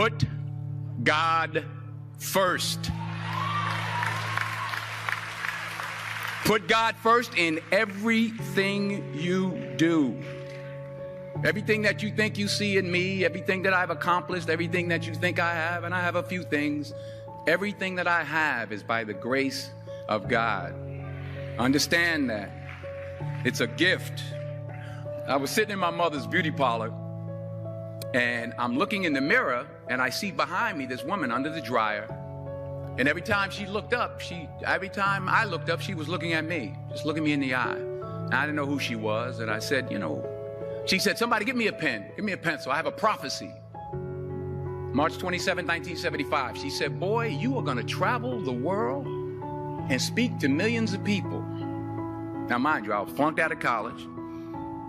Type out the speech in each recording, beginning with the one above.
Put God first. Put God first in everything you do. Everything that you think you see in me, everything that I've accomplished, everything that you think I have, and I have a few things, everything that I have is by the grace of God. Understand that. It's a gift. I was sitting in my mother's beauty parlor, and I'm looking in the mirror, and I see behind me this woman under the dryer. And every time I looked up, she was looking at me, just looking me in the eye. And I didn't know who she was, and I said, she said, somebody give me a pen, give me a pencil. I have a prophecy. March 27, 1975. She said, boy, you are going to travel the world and speak to millions of people. Now, mind you, I was flunked out of college.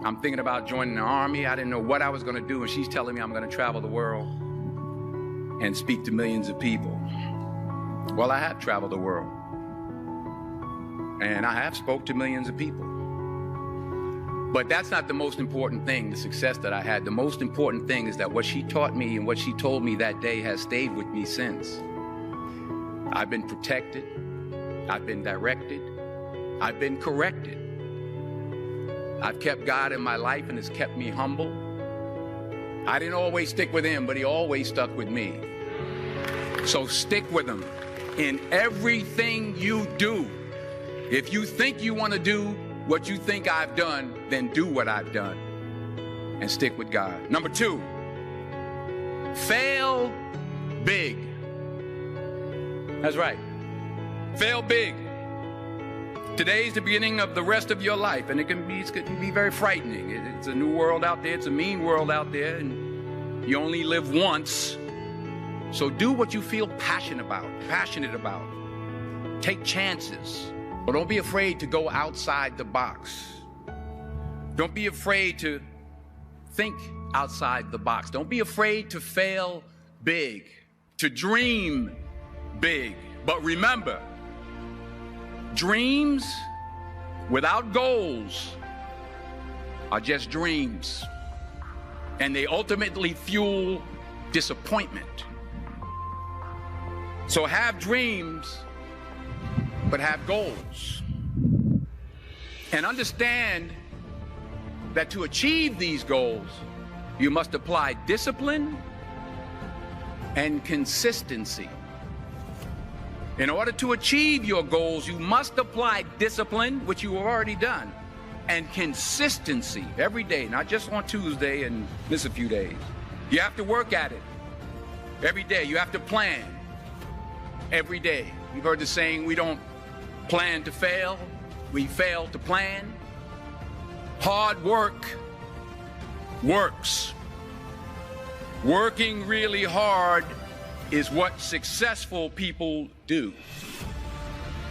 I'm thinking about joining the army. I didn't know what I was going to do, and she's telling me I'm going to travel the world and speak to millions of people. Well, I have traveled the world, and I have spoke to millions of people. But that's not the most important thing, the success that I had. The most important thing is that what she taught me and what she told me that day has stayed with me since. I've been protected. I've been directed. I've been corrected. I've kept God in my life, and it's kept me humble. I didn't always stick with him, but he always stuck with me. So stick with him in everything you do. If you think you want to do what you think I've done, then do what I've done and stick with God. Number 2, fail big. That's right. Fail big. Today's the beginning of the rest of your life, and it can be very frightening. It's a new world out there. It's a mean world out there, and you only live once. So do what you feel passionate about. Take chances. But don't be afraid to go outside the box. Don't be afraid to think outside the box. Don't be afraid to fail big, to dream big. But remember, dreams without goals are just dreams, and they ultimately fuel disappointment. So have dreams, but have goals. And understand that to achieve these goals, you must apply discipline and consistency. In order to achieve your goals, you must apply discipline, which you have already done, and consistency every day, not just on Tuesday and miss a few days. You have to work at it every day. You have to plan every day. You've heard the saying, we don't plan to fail, we fail to plan. Hard work works. Working really hard is what successful people do.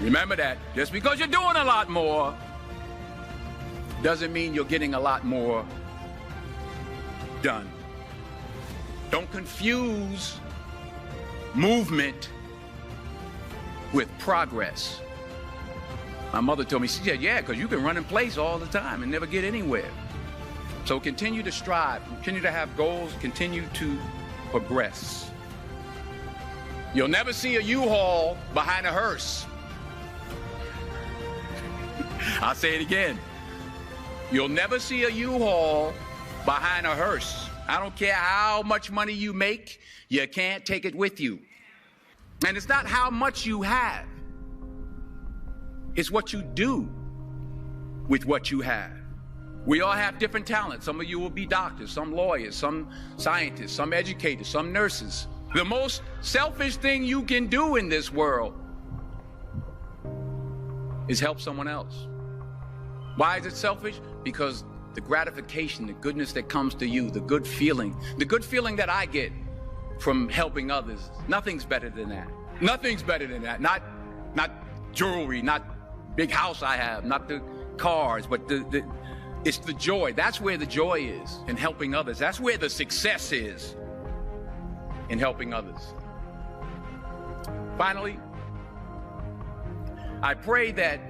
Remember that. Just because you're doing a lot more doesn't mean you're getting a lot more done. Don't confuse movement with progress. My mother told me, she said, yeah, because you can run in place all the time and never get anywhere. So continue to strive, continue to have goals, continue to progress. You'll never see a U-Haul behind a hearse. I'll say it again. You'll never see a U-Haul behind a hearse. I don't care how much money you make, you can't take it with you. And it's not how much you have. It's what you do with what you have. We all have different talents. Some of you will be doctors, some lawyers, some scientists, some educators, some nurses. The most selfish thing you can do in this world is help someone else. Why is it selfish? Because the gratification, the goodness that comes to you, the good feeling that I get from helping others, nothing's better than that. Nothing's better than that. Not jewelry, not big house I have, not the cars, but it's the joy. That's where the joy is, in helping others. That's where the success is, in helping others. Finally, I pray that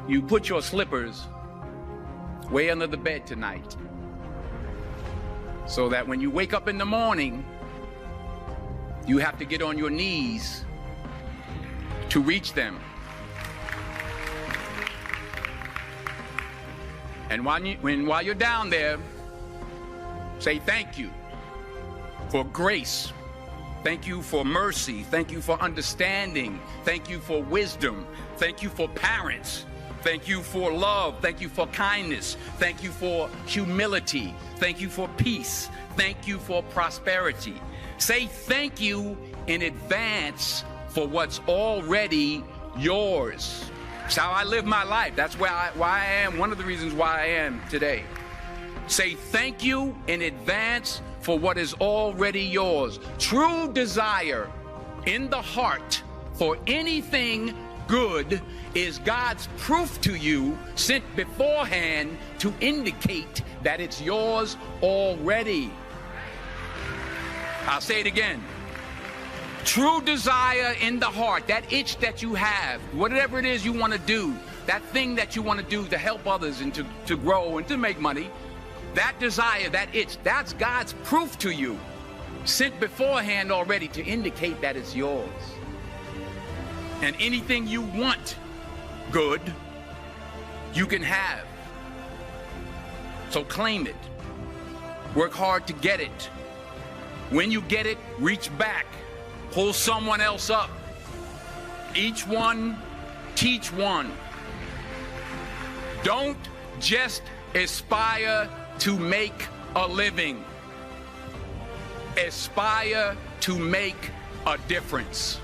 you put your slippers way under the bed tonight, so that when you wake up in the morning, You have to get on your knees to reach them. And while you're down there, say thank you for grace. Thank you for mercy. Thank you for understanding. Thank you for wisdom. Thank you for parents. Thank you for love. Thank you for kindness. Thank you for humility. Thank you for peace. Thank you for prosperity. Say thank you in advance for what's already yours. It's how I live my life. That's why I am, one of the reasons why I am today. Say thank you in advance for what is already yours. True desire in the heart for anything good is God's proof to you, sent beforehand to indicate that it's yours already. I'll say it again. True desire in the heart, that itch that you have, whatever it is you want to do, that thing that you want to do to help others and to grow and to make money, that desire, that itch, that's God's proof to you, sent beforehand already to indicate that it's yours. And anything you want good, you can have. So claim it. Work hard to get it. When you get it, reach back. Pull someone else up. Each one, teach one. Don't just aspire to make a living. Aspire to make a difference.